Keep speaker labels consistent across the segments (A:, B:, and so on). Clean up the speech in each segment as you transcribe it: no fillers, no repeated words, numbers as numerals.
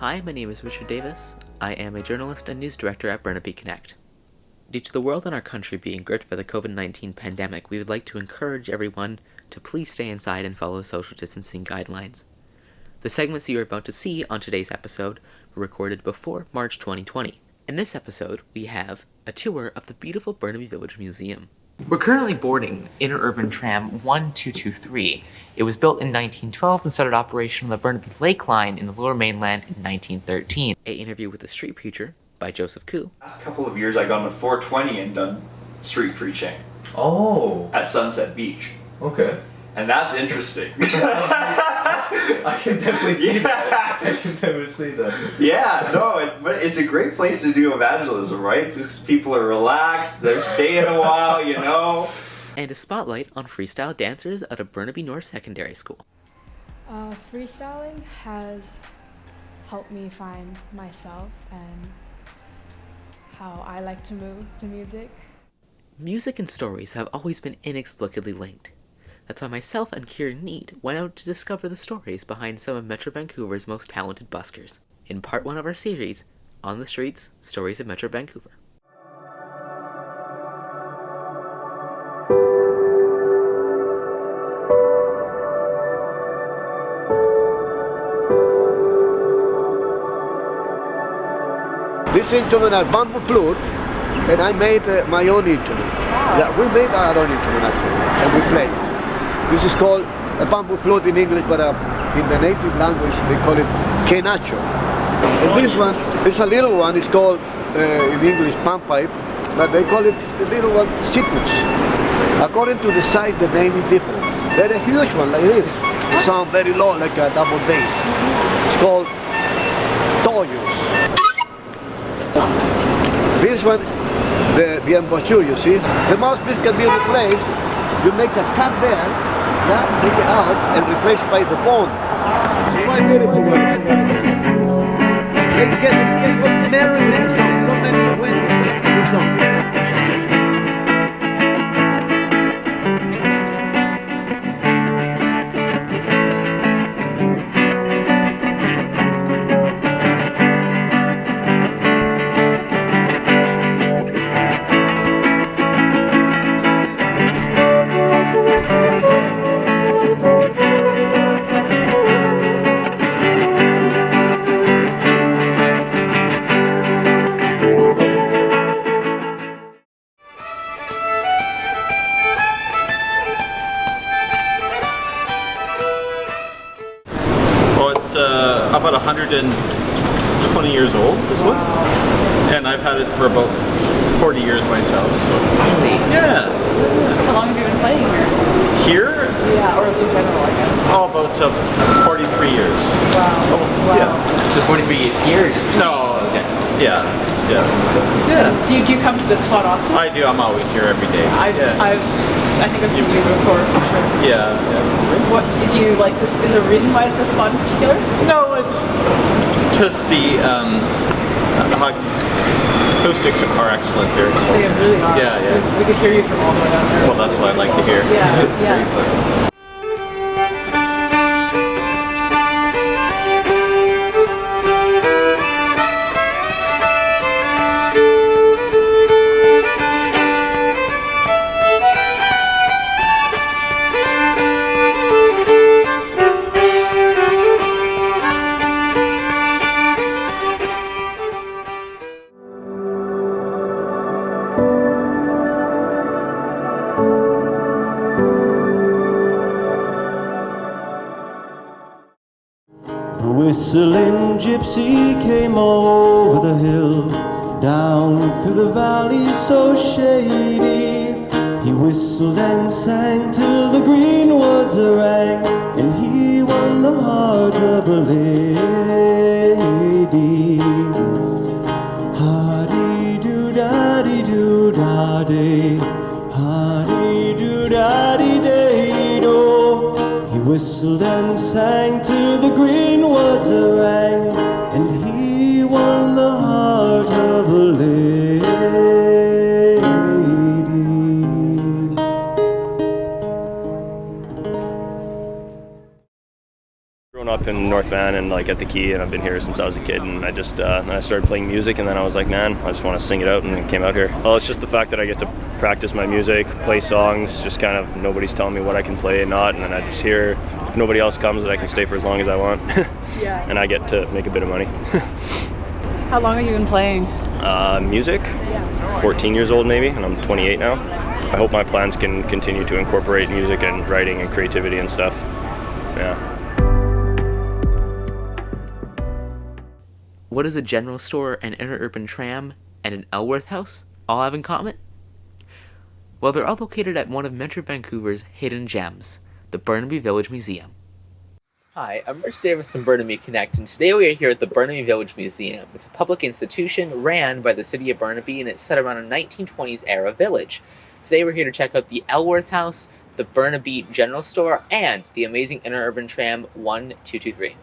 A: Hi, my name is Richard Davis. I am a journalist and news director at Burnaby Connect. Due to the world and our country being gripped by the COVID-19 pandemic, we would like to encourage everyone to please stay inside and follow social distancing guidelines. The segments you are about to see on today's episode were recorded before March 2020. In this episode, we have a tour of the beautiful Burnaby Village Museum. We're currently boarding Interurban Tram 1223. It was built in 1912 and started operation on the Burnaby Lake Line in the Lower Mainland in 1913. An interview with the street preacher by Joseph Koo.
B: Last couple of years I gone to 420 and done street preaching.
C: Oh.
B: At Sunset Beach.
C: Okay.
B: And that's interesting.
C: I can definitely see that. I can definitely see that.
B: Yeah, no, but it's a great place to do evangelism, right? Because people are relaxed, they're staying a while, you know.
A: And a spotlight on freestyle dancers out of Burnaby North Secondary School.
D: Freestyling has helped me find myself and how I like to move to music.
A: Music and stories have always been inexplicably linked. That's why myself and Cary went out to discover the stories behind some of Metro Vancouver's most talented buskers, in part 1 of our series, On the Streets, Stories of Metro Vancouver.
E: This instrument is bamboo flute, and I made my own instrument. Yeah, we made our own instrument actually, and we play it. This is called a bamboo flute in English, but in the native language they call it quenacho. And this one is a little one, it's called in English panpipe, but they call it the little one sikus. According to the size, the name is different. There's a huge one like this, it sounds very low like a double bass. It's called toyos. This one, the embouchure, you see, the mouthpiece can be replaced. You make a cut there, yeah, take it out and replace it by the bone. Quite beautiful. Get married with this song. So many weddings with this song.
F: About 120 years old, this one. And I've had it for about 40 years myself. So.
A: Really?
F: Yeah.
G: How long have you been playing here?
F: Here?
G: Yeah, or in general, I guess.
F: Oh, about 43 years.
G: Wow.
F: Oh,
G: Wow.
F: Yeah.
A: So 43 years here or just...
F: No.
A: Okay.
F: Yeah. Yeah. So, yeah.
G: Do you come to this spot often?
F: I do. I'm always here every day.
G: I think I've seen you before, for sure.
F: Yeah.
G: What do you like? This is there a reason why it's this spot in particular?
F: No, it's just the acoustics are excellent here. So.
G: They really are.
F: Yeah.
G: We could hear you from all the way down there.
F: Well, that's what I like to hear.
G: Yeah.
H: The whistling gypsy came over the hill, down through the valley so shady. He whistled and sang till the green woods rang, and he won the heart of a lady. Ha-dee-doo-da-dee-doo-da-dee, ha-dee-doo-da-dee-day-do. He whistled and sang till the green woods rang, and he won the heart of a lady.
I: Grown up in North Van and like at the Key, and I've been here since I was a kid, and I just I started playing music, and then I was like, man, I just want to sing it out, and I came out here. Well, it's just the fact that I get to practice my music, play songs, just kind of nobody's telling me what I can play and not, and then I just hear if nobody else comes, I can stay for as long as I want.
G: Yeah.
I: And I get to make a bit of money.
G: How long have you been playing?
I: Music, 14 years old maybe, and I'm 28 now. I hope my plans can continue to incorporate music and writing and creativity and stuff. Yeah.
A: What does a general store, an interurban tram, and an Elworth house all have in common? Well, they're all located at one of Metro Vancouver's hidden gems, the Burnaby Village Museum. Hi, I'm Rich Davis from Burnaby Connect, and today we are here at the Burnaby Village Museum. It's a public institution ran by the city of Burnaby, and it's set around a 1920s era village. Today we're here to check out the Elworth House, the Burnaby General Store, and the amazing interurban tram 1223.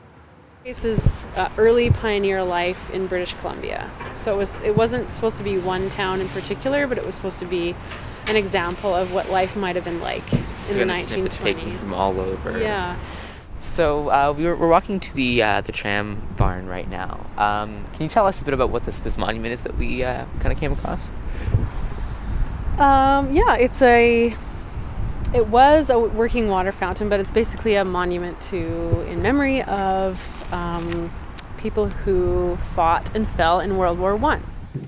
J: This is early pioneer life in British Columbia. So it wasn't supposed to be one town in particular, but it was supposed to be an example of what life might have been like in the 1920s.
A: Taken from all over.
J: Yeah.
A: So we're walking to the tram barn right now. Can you tell us a bit about what this monument is that we kind of came across?
J: Yeah, it was a working water fountain, but it's basically a monument in memory of people who fought and fell in World War I.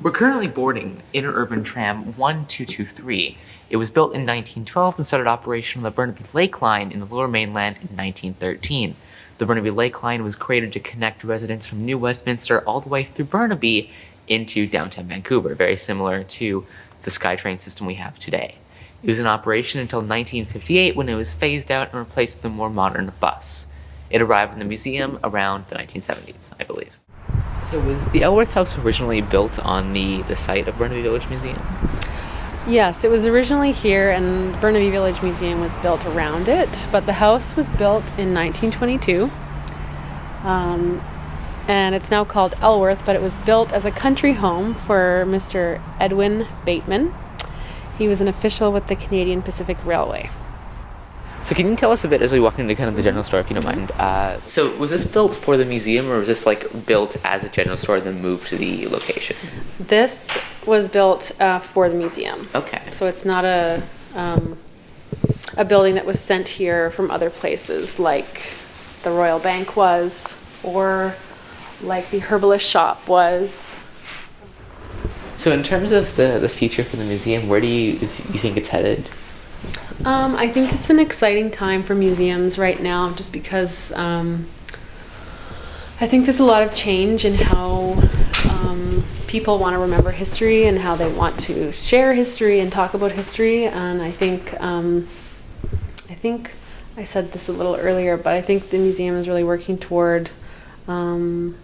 A: We're currently boarding interurban tram 1223. It was built in 1912 and started operation on the Burnaby Lake Line in the Lower Mainland in 1913. The Burnaby Lake Line was created to connect residents from New Westminster all the way through Burnaby into downtown Vancouver, very similar to the SkyTrain system we have today. It was in operation until 1958 when it was phased out and replaced with a more modern bus. It arrived in the museum around the 1970s, I believe. So was the Elworth House originally built on the site of Burnaby Village Museum?
J: Yes, it was originally here, and Burnaby Village Museum was built around it, but the house was built in 1922. And it's now called Elworth, but it was built as a country home for Mr. Edwin Bateman. He was an official with the Canadian Pacific Railway.
A: So can you tell us a bit as we walk into kind of the general store, if you don't mind? So was this built for the museum, or was this like built as a general store and then moved to the location?
J: This was built for the museum.
A: Okay.
J: So it's not a building that was sent here from other places like the Royal Bank was, or like the herbalist shop was.
A: So in terms of the future for the museum, where do you think it's headed?
J: I think it's an exciting time for museums right now, just because I think there's a lot of change in how people want to remember history and how they want to share history and talk about history. And I think I said this a little earlier, but I think the museum is really working toward thinking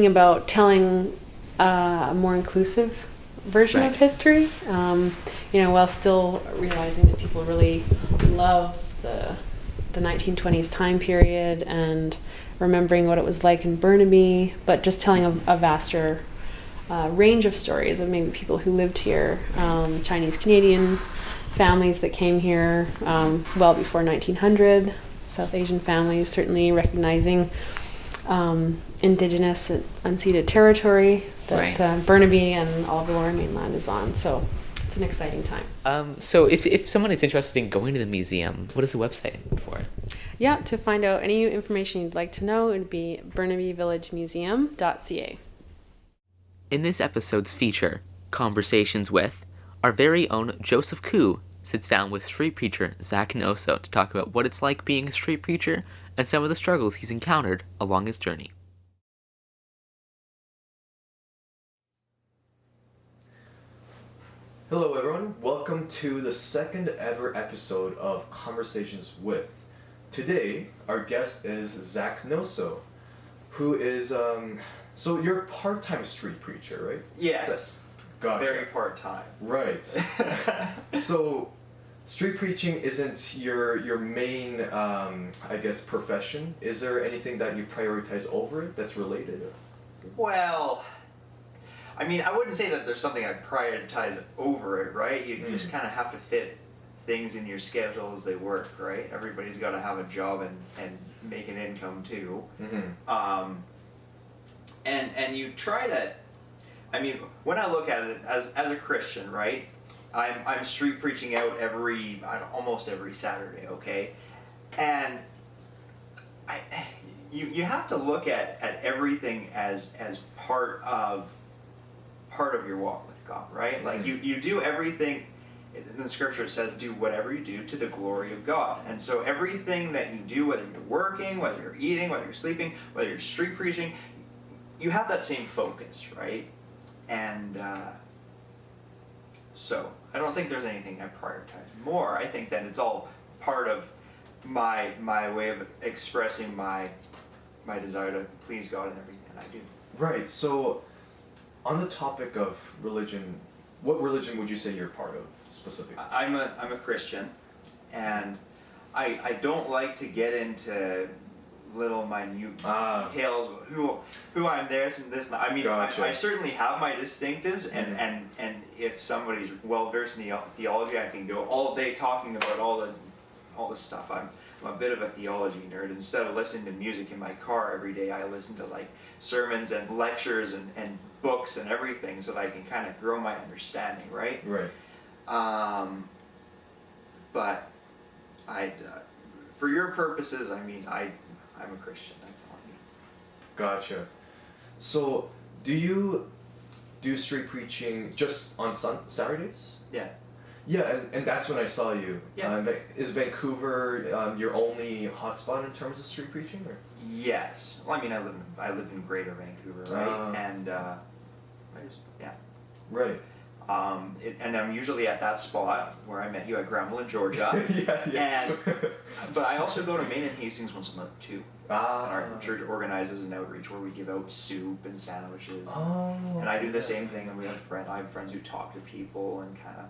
J: about telling a more inclusive version of history, while still realizing that people really love the 1920s time period and remembering what it was like in Burnaby, but just telling a vaster range of stories of maybe people who lived here, Chinese Canadian families that came here well before 1900, South Asian families, certainly recognizing Indigenous and unceded territory that Burnaby and all of the Lower Mainland is on. So it's an exciting time.
A: So if someone is interested in going to the museum, what is the website for it?
J: Yeah, to find out any information you'd like to know, it would be burnabyvillagemuseum.ca.
A: In this episode's feature, Conversations with, our very own Joseph Koo sits down with street preacher Zach Noso to talk about what it's like being a street preacher and some of the struggles he's encountered along his journey.
C: Hello everyone, welcome to the second ever episode of Conversations with. Today, our guest is Zach Noso, who is, so you're a part-time street preacher, right?
B: Yes.
C: Gotcha.
B: Very part-time.
C: Right. So, street preaching isn't your main, I guess, profession. Is there anything that you prioritize over it that's related?
B: Well, I mean, I wouldn't say that there's something I prioritize over it, right? You just kind of have to fit things in your schedule as they work, right? Everybody's got to have a job and make an income too. And you try to, I mean, when I look at it as a Christian, right? I'm street preaching out almost every Saturday, okay? And you have to look at everything as part of your walk with God, right? Like you do everything. In the scripture it says, do whatever you do to the glory of God. And so everything that you do, whether you're working, whether you're eating, whether you're sleeping, whether you're street preaching, you have that same focus, right? And so I don't think there's anything I prioritize more. I think that it's all part of my way of expressing my desire to please God in everything I do.
C: Right. So on the topic of religion, what religion would you say you're part of specifically? I'm
B: a Christian, and I don't like to get into little minute details of who I'm this and this. I mean, gotcha. I certainly have my distinctives, and if somebody's well versed in the theology, I can go all day talking about all the stuff. I'm a bit of a theology nerd. Instead of listening to music in my car every day, I listen to like sermons and lectures and books and everything, so that I can kind of grow my understanding, right?
C: Right.
B: But for your purposes, I mean, I'm a Christian. That's all I mean.
C: Gotcha. So, do you do street preaching just on Saturdays?
B: Yeah.
C: Yeah, and that's when I saw you.
B: Yeah.
C: Is Vancouver your only hotspot in terms of street preaching? Or?
B: Yes. Well, I mean, I live in Greater Vancouver, right? And
C: Right.
B: And I'm usually at that spot where I met you at Grambling, Georgia.
C: yeah.
B: But I also go to Maine and Hastings once a month too.
C: Ah.
B: Our church organizes an outreach where we give out soup and sandwiches.
C: Oh.
B: And I do the same thing, and I have friends who talk to people and kind of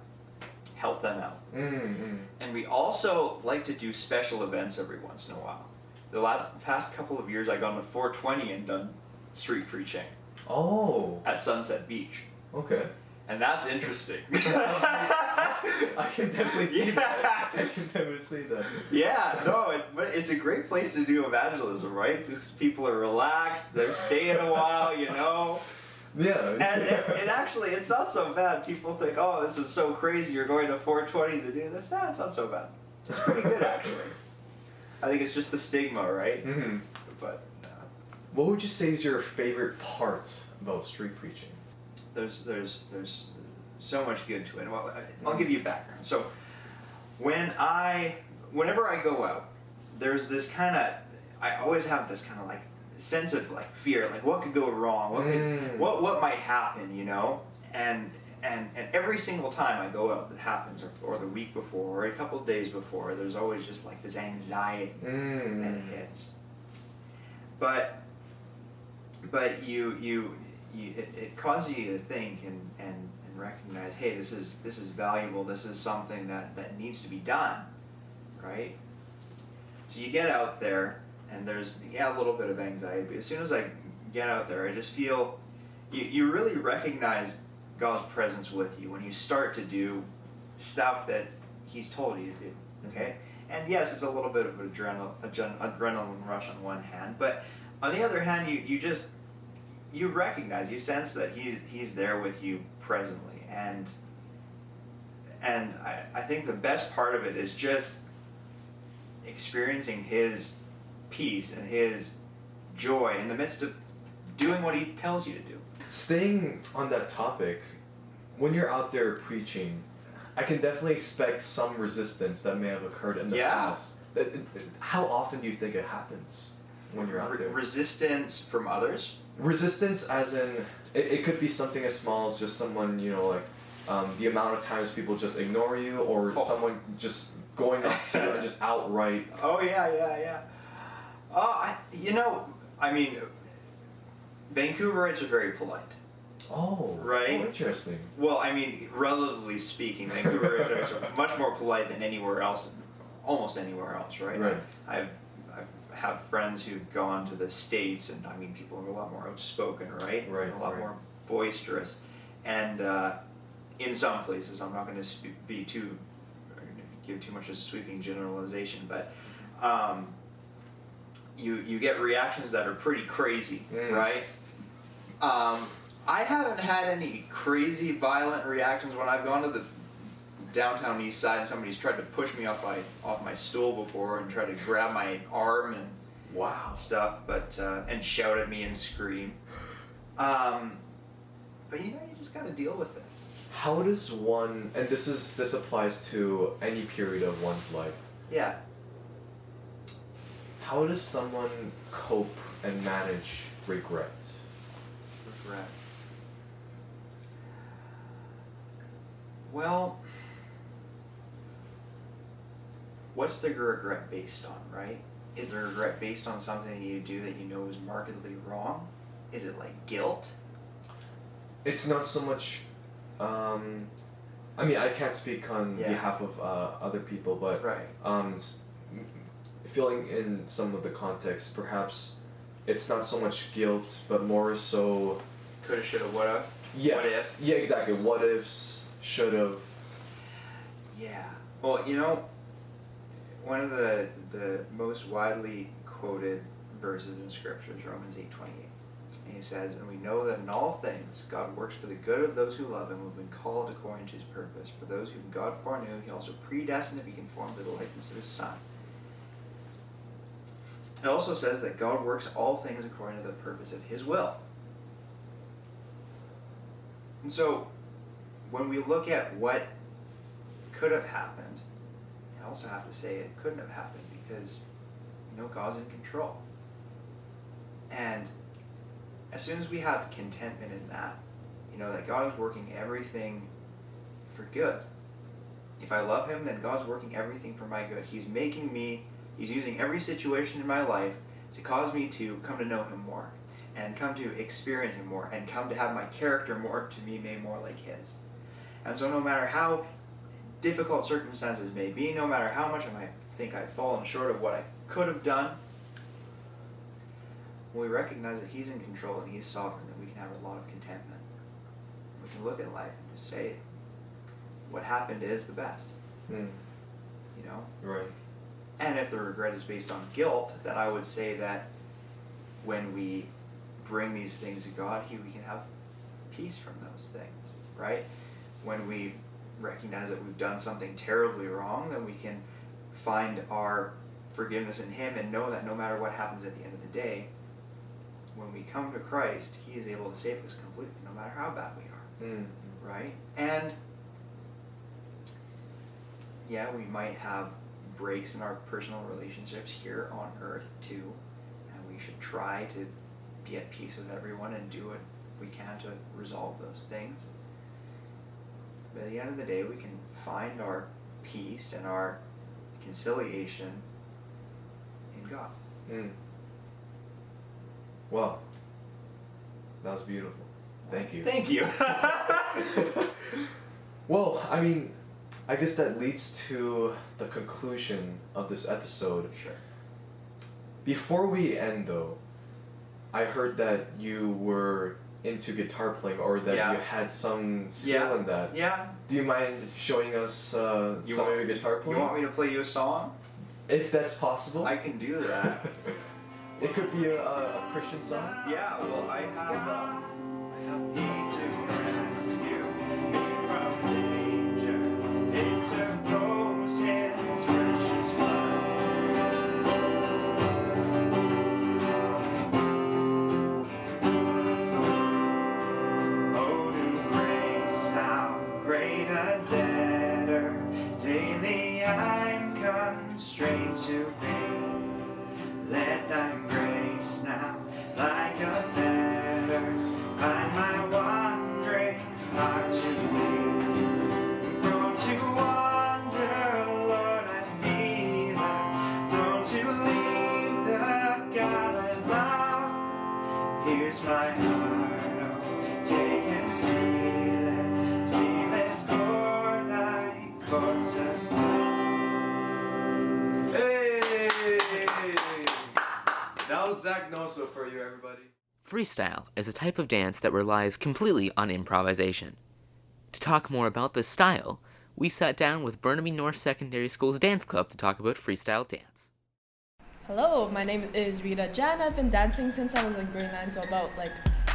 B: help them out.
C: Mm-hmm.
B: And we also like to do special events every once in a while. The past couple of years, I've gone to 420 and done street preaching.
C: Oh.
B: At Sunset Beach.
C: Okay.
B: And that's interesting.
C: I can definitely see that. I can definitely see that.
B: Yeah, no, but it's a great place to do evangelism, right? Because people are relaxed, they're staying a while, you know.
C: Yeah.
B: And actually, it's not so bad. People think, oh, this is so crazy, you're going to 420 to do this. No, it's not so bad. It's pretty good, actually. I think it's just the stigma, right?
C: Mm-hmm.
B: But
C: what would you say is your favorite part about street preaching?
B: There's so much good to it. Well, I'll give you a background. So whenever I go out, there's this kind of, I always have this kind of like sense of like fear, like what could go wrong, what might happen, you know, and every single time I go out, it happens, or the week before, or a couple of days before, there's always just like this anxiety that hits. But it causes you to think and recognize, hey, this is valuable. This is something that needs to be done, right? So you get out there, and there's a little bit of anxiety. But as soon as I get out there, I just feel you really recognize God's presence with you when you start to do stuff that He's told you to do. Okay, and yes, it's a little bit of an adrenaline rush on one hand, but on the other hand, you recognize, you sense that he's there with you presently, and I think the best part of it is just experiencing His peace and His joy in the midst of doing what He tells you to do.
C: Staying on that topic, when you're out there preaching, I can definitely expect some resistance that may have occurred in the past. How often do you think it happens when you're out there?
B: Resistance from others?
C: Resistance as in, it could be something as small as just someone, you know, like the amount of times people just ignore you, or someone just going up to you and just outright.
B: Oh, yeah. I mean, Vancouverites are very polite.
C: Oh,
B: right?
C: Oh, interesting.
B: Well, I mean, relatively speaking, Vancouverites are much more polite than anywhere else, almost anywhere else, right?
C: Right.
B: I have friends who've gone to the States, and I mean, people are a lot more outspoken, right?
C: Right.
B: A lot more boisterous. And in some places, I'm not going to give too much of a sweeping generalization, but you get reactions that are pretty crazy, right? I haven't had any crazy violent reactions when I've gone to the downtown east side and somebody's tried to push me off my stool before and tried to grab my arm and stuff, but and shout at me and scream. But you just gotta deal with it.
C: How does one, and this applies to any period of one's life.
B: Yeah.
C: How does someone cope and manage regret?
B: Regret. Well, what's the regret based on, right? Is the regret based on something that you do that you know is markedly wrong? Is it like guilt?
C: It's not so much, I mean, I can't speak on behalf of other people, but feeling in some of the context, perhaps it's not so much guilt, but more so...
B: Coulda, shoulda, woulda?
C: Yes.
B: What if?
C: Yeah, exactly. What ifs, should've.
B: Yeah. Well, one of the most widely quoted verses in Scripture is Romans 8:28. And he says, and we know that in all things God works for the good of those who love him, who have been called according to his purpose. For those whom God foreknew, he also predestined to be conformed to the likeness of his Son. It also says that God works all things according to the purpose of his will. And so, when we look at what could have happened, I also have to say it couldn't have happened because, God's in control. And as soon as we have contentment in that, that God is working everything for good. If I love him, then God's working everything for my good. He's using every situation in my life to cause me to come to know him more, and come to experience him more, and come to have my character more to be made more like his. And so no matter how difficult circumstances may be, no matter how much I might think I've fallen short of what I could have done, when we recognize that he's in control and he's sovereign, then we can have a lot of contentment. We can look at life and just say, what happened is the best.
C: Right.
B: And if the regret is based on guilt, then I would say that when we bring these things to God, we can have peace from those things, right? When we recognize that we've done something terribly wrong, then we can find our forgiveness in him and know that no matter what happens at the end of the day, when we come to Christ, he is able to save us completely, no matter how bad we are, right? And we might have breaks in our personal relationships here on earth too, and we should try to be at peace with everyone and do what we can to resolve those things. But at the end of the day, we can find our peace and our conciliation in God.
C: Wow. That was beautiful. Thank you.
B: Thank you.
C: Well, I mean, I guess that leads to the conclusion of this episode.
B: Sure.
C: Before we end, though, I heard that you were into guitar playing, or that you had some skill in that.
B: Yeah.
C: Do you mind showing us some of your guitar playing?
B: You want me to play you a song?
C: If that's possible.
B: I can do that.
C: It could be a Christian song.
B: Yeah, well, I have He to rescue me from the danger, interpose his precious blood. Oh, new grace, how great a debtor daily I'm constrained to be. Let thy grace now, like a feather, bind my wandering heart to thee. Prone to wander, Lord, I feel I'm prone to leave the God I love. Here's my heart, oh, take and seal it for thy courts of
C: That was Zach Noso for you, everybody.
A: Freestyle is a type of dance that relies completely on improvisation. To talk more about this style, we sat down with Burnaby North Secondary School's dance club to talk about freestyle dance.
K: Hello, my name is Rita Jan. I've been dancing since I was in grade 9, so about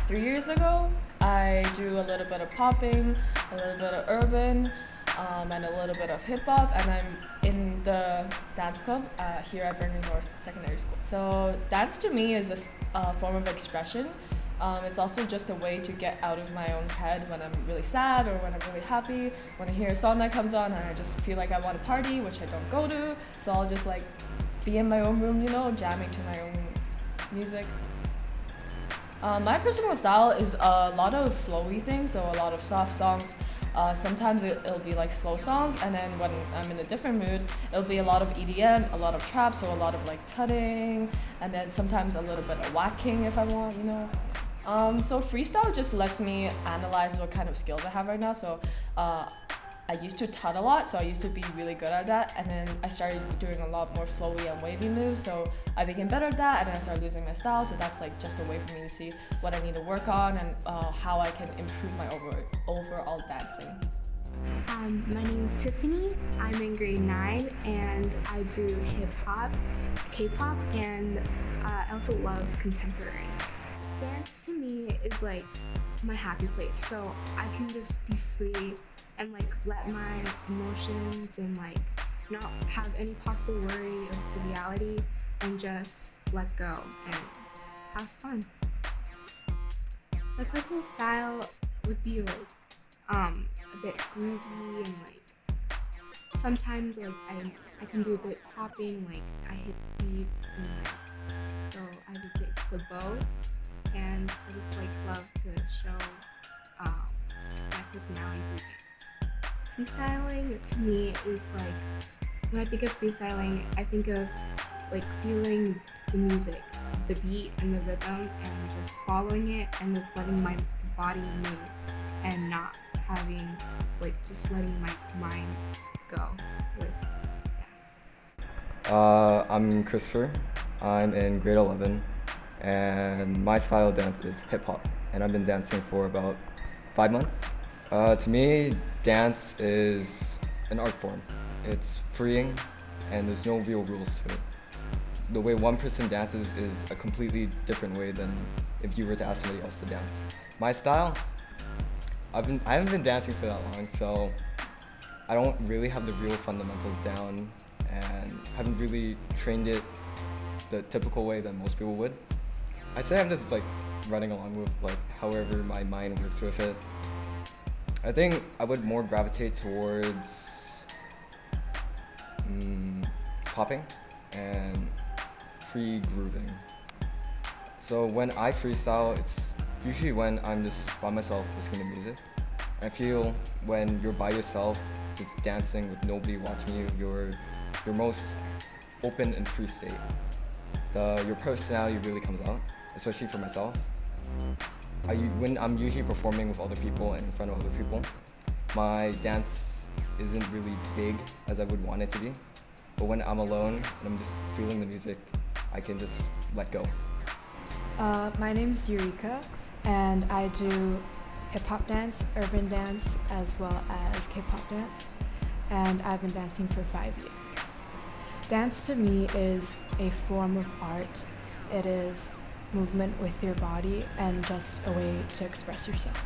K: 3 years ago. I do a little bit of popping, a little bit of urban, and a little bit of hip hop, and I'm in the dance club here at Burnaby North Secondary School. So dance to me is a form of expression. It's also just a way to get out of my own head when I'm really sad or when I'm really happy. When I hear a song that comes on and I just feel like I want to party, which I don't go to, so I'll just be in my own room, jamming to my own music. My personal style is a lot of flowy things, so a lot of soft songs. Sometimes it'll be slow songs, and then when I'm in a different mood, it'll be a lot of EDM, a lot of trap, so a lot of tutting, and then sometimes a little bit of whacking if I want, So freestyle just lets me analyze what kind of skills I have right now. So I used to tut a lot, so I used to be really good at that, and then I started doing a lot more flowy and wavy moves, so I became better at that, and then I started losing my style, so that's just a way for me to see what I need to work on and how I can improve my overall dancing.
L: My name is Tiffany. I'm in grade 9, and I do hip-hop, K-pop, and I also love contemporary. Dance to me is my happy place, so I can just be free and let my emotions and not have any possible worry of the reality and just let go and have fun. My personal style would be a bit groovy and sometimes I can do a bit popping, I hit beats and so I have a mix of both, and I just love to show my personality through dance. Freestyling to me is when I think of freestyling, I think of feeling the music, the beat and the rhythm, and just following it and just letting my body move and not having just letting my mind go with that.
M: I'm Christopher. I'm in grade 11, and my style of dance is hip hop, and I've been dancing for about 5 months. To me, dance is an art form. It's freeing, and there's no real rules to it. The way one person dances is a completely different way than if you were to ask somebody else to dance. My style, I haven't been dancing for that long, so I don't really have the real fundamentals down, and haven't really trained it the typical way that most people would. I say I'm just running along with however my mind works with it. I think I would more gravitate towards popping and free grooving. So when I freestyle, it's usually when I'm just by myself listening to music. I feel when you're by yourself, just dancing with nobody watching you, you're your most open and free state. Your personality really comes out, especially for myself. When I'm usually performing with other people and in front of other people, my dance isn't really big as I would want it to be. But when I'm alone and I'm just feeling the music, I can just let go.
D: My name is Eureka, and I do hip-hop dance, urban dance, as well as K-pop dance, and I've been dancing for 5 years. Dance to me is a form of art. It is movement with your body and just a way to express yourself.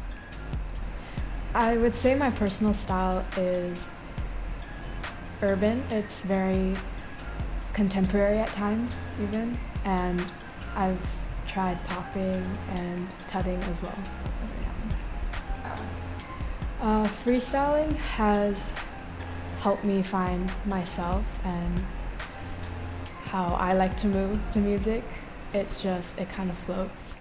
D: I would say my personal style is urban. It's very contemporary at times even, and I've tried popping and tutting as well every now and then. Freestyling has helped me find myself and how I like to move to music. It kind of flows.